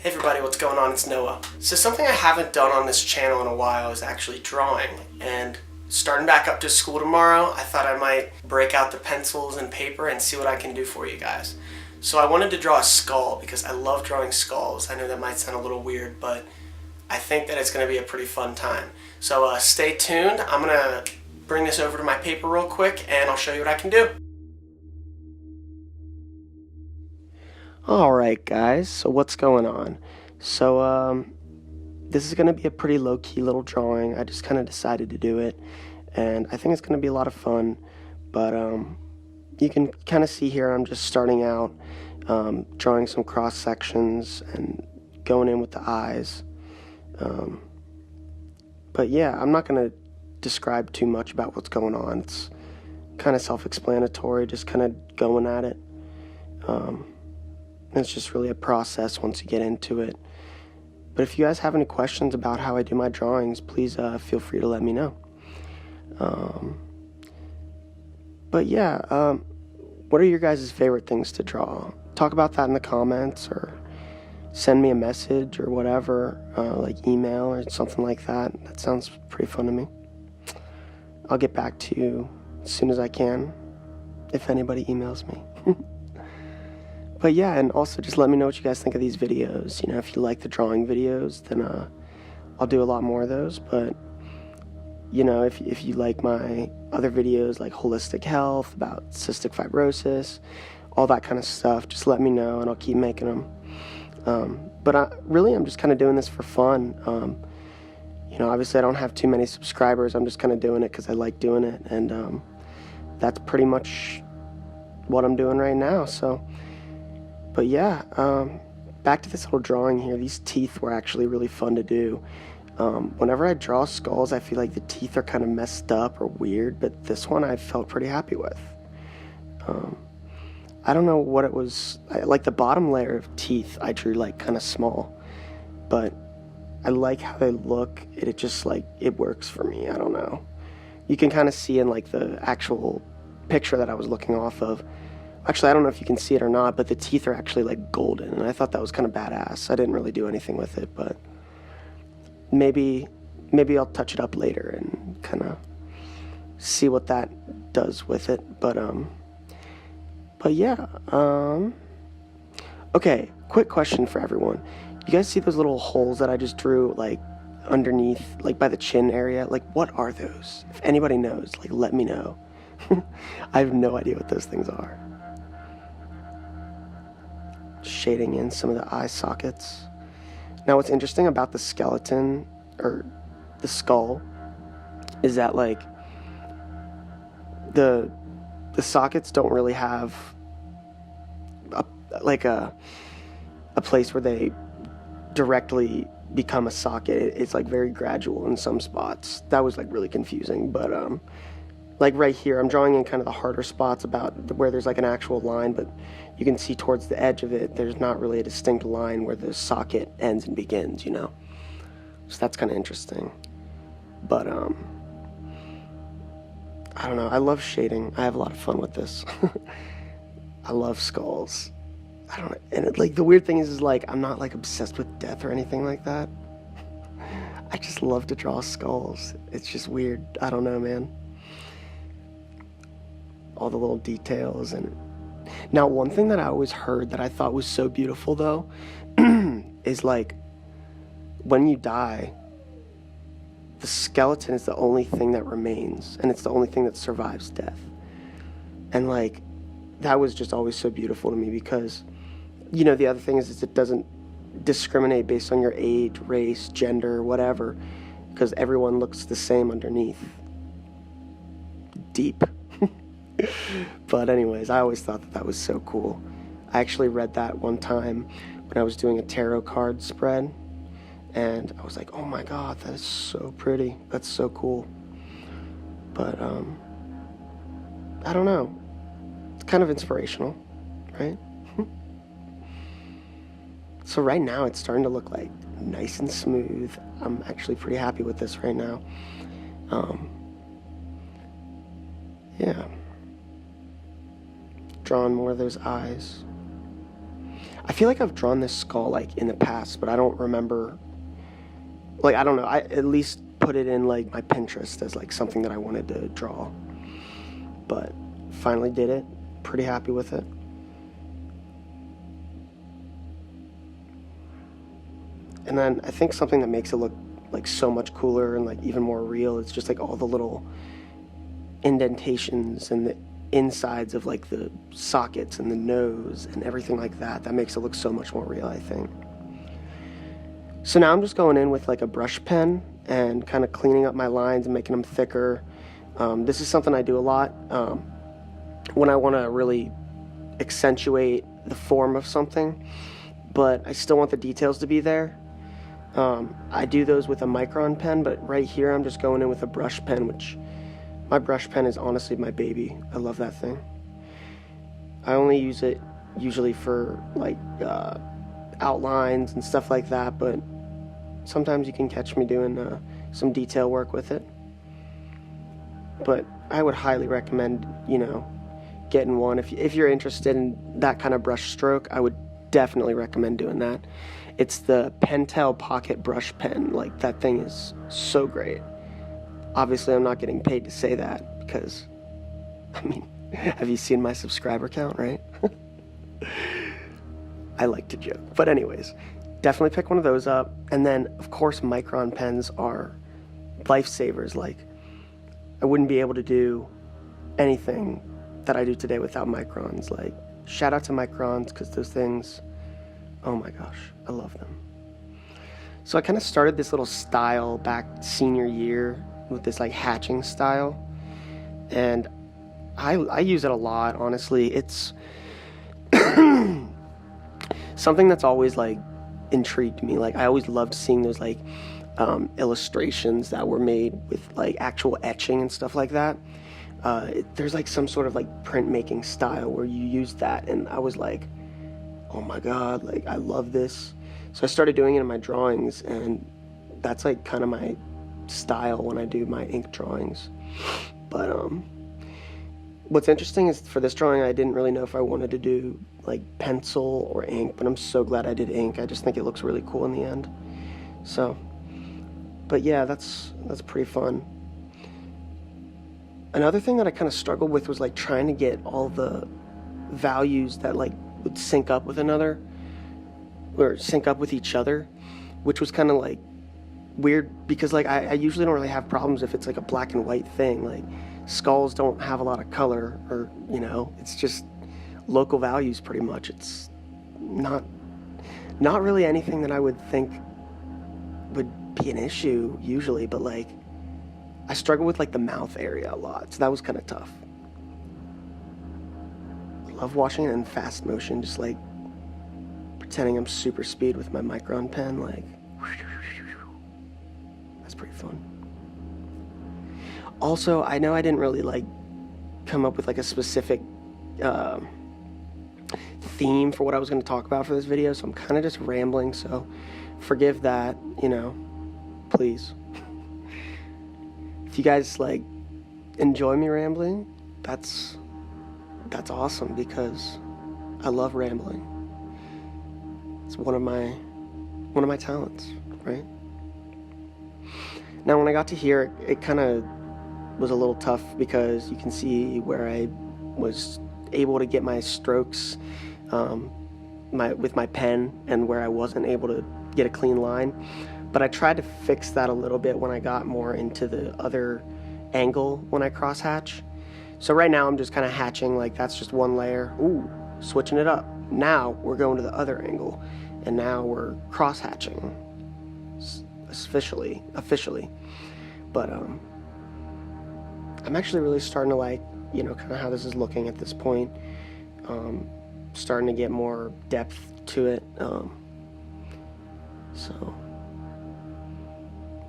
Hey everybody, what's going on? It's Noah. So something I haven't done on this channel in a while is actually drawing, and starting back up to school tomorrow, I thought I might break out the pencils and paper and see what I can do for you guys. So I wanted to draw a skull because I love drawing skulls. I know that might sound a little weird, but I think that it's going to be a pretty fun time. So stay tuned. I'm going to bring this over to my paper real quick and I'll show you what I can do. Alright guys, so what's going on? So this is going to be a pretty low-key little drawing. I just kind of decided to do it, and I think it's going to be a lot of fun, but you can kind of see here I'm just starting out, drawing some cross sections and going in with the eyes. But yeah, I'm not going to describe too much about what's going on. It's kind of self-explanatory, just kind of going at it. It's just really a process once you get into it. But if you guys have any questions about how I do my drawings, please feel free to let me know. But yeah, what are your guys' favorite things to draw? Talk about that in the comments, or send me a message or whatever, like email or something like that. That sounds pretty fun to me. I'll get back to you as soon as I can, if anybody emails me. But yeah, and also just let me know what you guys think of these videos. You know, if you like the drawing videos, then I'll do a lot more of those. But you know, if you like my other videos like holistic health, about cystic fibrosis, all that kind of stuff, just let me know and I'll keep making them. But I'm just kind of doing this for fun. You know, obviously I don't have too many subscribers. I'm just kind of doing it because I like doing it, and that's pretty much what I'm doing right now. So. But yeah, back to this little drawing here. These teeth were actually really fun to do. Whenever I draw skulls, I feel like the teeth are kind of messed up or weird, but this one I felt pretty happy with. I don't know what it was. Like the bottom layer of teeth I drew like kind of small, but I like how they look. It just like, it works for me. I don't know. You can kind of see in like the actual picture that I was looking off of. Actually, I don't know if you can see it or not, but the teeth are actually like golden, and I thought that was kind of badass. I didn't really do anything with it, but maybe I'll touch it up later and kind of see what that does with it. But yeah. Okay, quick question for everyone. You guys see those little holes that I just drew, like underneath, like by the chin area? Like, what are those? If anybody knows, like, let me know. I have no idea what those things are. Shading in some of the eye sockets. Now what's interesting about the skeleton, or the skull, is that like the sockets don't really have a place where they directly become a socket. It's like very gradual in some spots. That was like really confusing, but like right here, I'm drawing in kind of the harder spots about where there's like an actual line, but you can see towards the edge of it, there's not really a distinct line where the socket ends and begins, you know? So that's kind of interesting. But, I don't know, I love shading. I have a lot of fun with this. I love skulls. I don't know, and like the weird thing is like, I'm not like obsessed with death or anything like that. I just love to draw skulls. It's just weird. I don't know, man. All the little details. And now one thing that I always heard that I thought was so beautiful though is like when you die, the skeleton is the only thing that remains, and it's the only thing that survives death. And like that was just always so beautiful to me, because you know, the other thing is it doesn't discriminate based on your age, race, gender, whatever, because everyone looks the same underneath. Deep. But anyways, I always thought that was so cool. I actually read that one time when I was doing a tarot card spread, and I was like, oh my god, that is so pretty. That's so cool. But I don't know. It's kind of inspirational, right? So right now it's starting to look like nice and smooth. I'm actually pretty happy with this right now. Yeah. Drawing more of those eyes. I feel like I've drawn this skull like in the past, but I don't remember. Like, I don't know. I at least put it in like my Pinterest as like something that I wanted to draw. But finally did it. Pretty happy with it. And then I think something that makes it look like so much cooler and like even more real is just like all the little indentations and the insides of like the sockets and the nose and everything like that. That makes it look so much more real, I think. So now I'm just going in with like a brush pen and kind of cleaning up my lines and making them thicker. This is something I do a lot when I want to really accentuate the form of something, but I still want the details to be there. I do those with a micron pen, but right here I'm just going in with a brush pen, which my brush pen is honestly my baby. I love that thing. I only use it usually for like outlines and stuff like that, but sometimes you can catch me doing some detail work with it. But I would highly recommend, getting one. If you're interested in that kind of brush stroke, I would definitely recommend doing that. It's the Pentel Pocket Brush Pen. Like, that thing is so great. Obviously, I'm not getting paid to say that because, have you seen my subscriber count, right? I like to joke. But anyways, definitely pick one of those up. And then, of course, micron pens are lifesavers. Like, I wouldn't be able to do anything that I do today without microns. Like, shout out to microns, because those things, oh my gosh, I love them. So I kind of started this little style back senior year with this like hatching style, and I use it a lot, honestly. It's something that's always like intrigued me. Like, I always loved seeing those like illustrations that were made with like actual etching and stuff like that. There's like some sort of like printmaking style where you use that, and I was like, oh my god, like I love this. So I started doing it in my drawings, and that's like kind of my style when I do my ink drawings. But what's interesting is for this drawing, I didn't really know if I wanted to do like pencil or ink, but I'm so glad I did ink. I just think it looks really cool in the end. So, but yeah, that's pretty fun. Another thing that I kind of struggled with was like trying to get all the values that like would sync up with another, or sync up with each other, which was kind of like weird because like I usually don't really have problems if it's like a black and white thing. Like, skulls don't have a lot of color, or it's just local values pretty much. It's not really anything that I would think would be an issue usually, but like I struggle with like the mouth area a lot, so that was kind of tough. I love watching it in fast motion, just like pretending I'm super speed with my micron pen. Like, that's pretty fun. Also, I know I didn't really like come up with like a specific theme for what I was going to talk about for this video, so I'm kind of just rambling, so forgive that, please. If you guys like enjoy me rambling, that's awesome, because I love rambling. It's one of my talents, right? Now, when I got to here, it kind of was a little tough because you can see where I was able to get my strokes with my pen, and where I wasn't able to get a clean line. But I tried to fix that a little bit when I got more into the other angle when I cross hatch. So right now I'm just kind of hatching, like that's just one layer. Ooh, switching it up. Now we're going to the other angle, and now we're cross hatching officially. But I'm actually really starting to like, kind of how this is looking at this point. Starting to get more depth to it.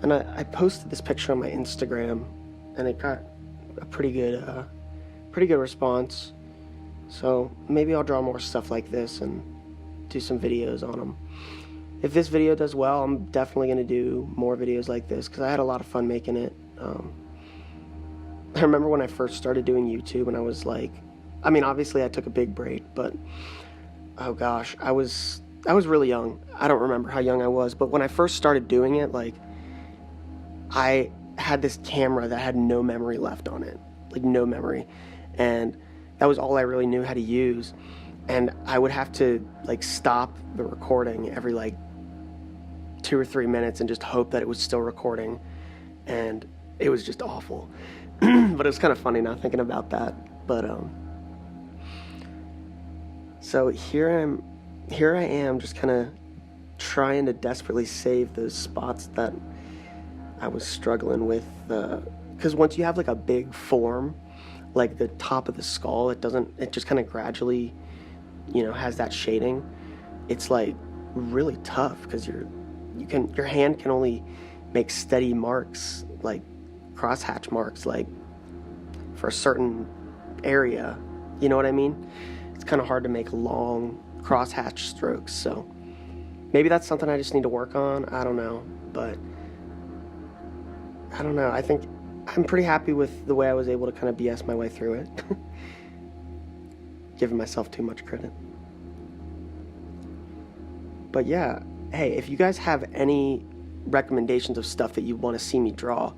And I posted this picture on my Instagram, and it got a pretty good response. So maybe I'll draw more stuff like this and do some videos on them. If this video does well, I'm definitely going to do more videos like this, because I had a lot of fun making it. I remember when I first started doing YouTube, and I was like, obviously I took a big break, but oh gosh, I was really young. I don't remember how young I was, but when I first started doing it, like I had this camera that had no memory left on it, like no memory, and that was all I really knew how to use. And I would have to like stop the recording every like 2 or 3 minutes and just hope that it was still recording, and it was just awful. But it was kind of funny now thinking about that. But so here I am just kind of trying to desperately save those spots that I was struggling with, because once you have like a big form, like the top of the skull, it just kind of gradually, has that shading. It's like really tough because your hand can only make steady marks, like crosshatch marks, like for a certain area. You know what I mean? It's kind of hard to make long crosshatch strokes. So maybe that's something I just need to work on. I don't know, but I don't know. I think I'm pretty happy with the way I was able to kind of BS my way through it. Giving myself too much credit. But yeah, hey, if you guys have any recommendations of stuff that you want to see me draw,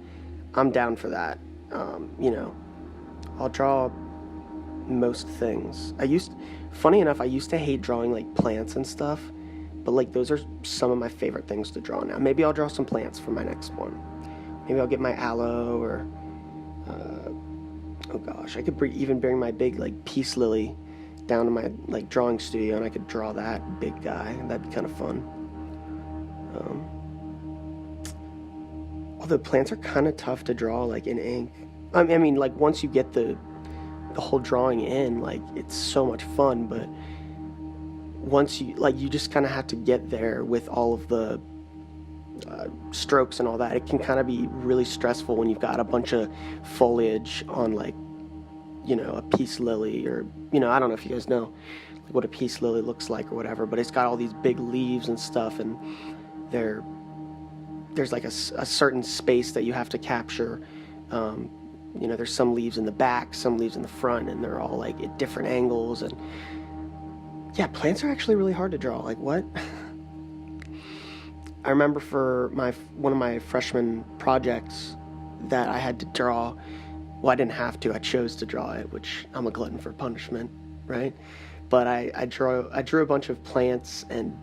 I'm down for that. I'll draw most things. Funny enough, I used to hate drawing like plants and stuff, but like those are some of my favorite things to draw now. Maybe I'll draw some plants for my next one. Maybe I'll get my aloe, or oh gosh, I could even bring my big like peace lily down to my like drawing studio, and I could draw that big guy. That'd be kind of fun. Although plants are kind of tough to draw like in ink. I mean, like once you get the whole drawing in, like it's so much fun, but once you just kind of have to get there with all of the strokes and all that. It can kind of be really stressful when you've got a bunch of foliage on like, a peace lily, or, I don't know if you guys know what a peace lily looks like or whatever, but it's got all these big leaves and stuff, and there's like a certain space that you have to capture. There's some leaves in the back, some leaves in the front, and they're all like at different angles. And yeah, plants are actually really hard to draw. Like what? I remember for one of my freshman projects that I had to draw. Well, I didn't have to. I chose to draw it, which I'm a glutton for punishment, right? But I drew a bunch of plants and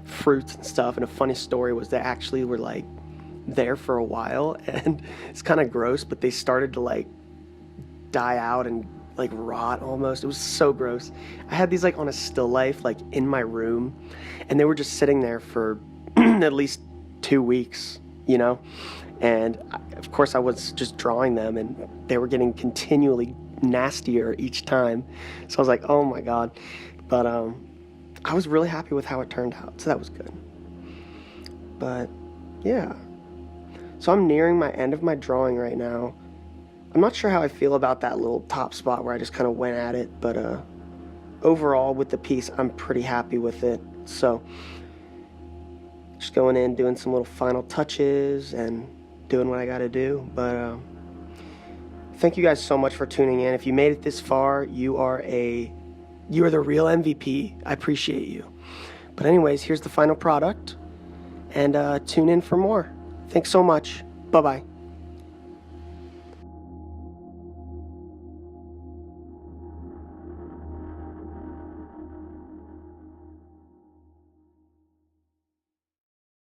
fruits and stuff. And a funny story was they actually were like there for a while, and it's kind of gross, but they started to like die out and like rot almost. It was so gross. I had these like on a still life like in my room, and they were just sitting there for at least 2 weeks, and of course I was just drawing them, and they were getting continually nastier each time. So I was like, oh my god. But I was really happy with how it turned out, so that was good. But yeah, so I'm nearing my end of my drawing right now. I'm not sure how I feel about that little top spot where I just kind of went at it, but overall with the piece I'm pretty happy with it. So just going in, doing some little final touches and doing what I gotta do. But thank you guys so much for tuning in. If you made it this far, you are the real MVP. I appreciate you. But anyways, here's the final product, and tune in for more. Thanks so much. Bye-bye.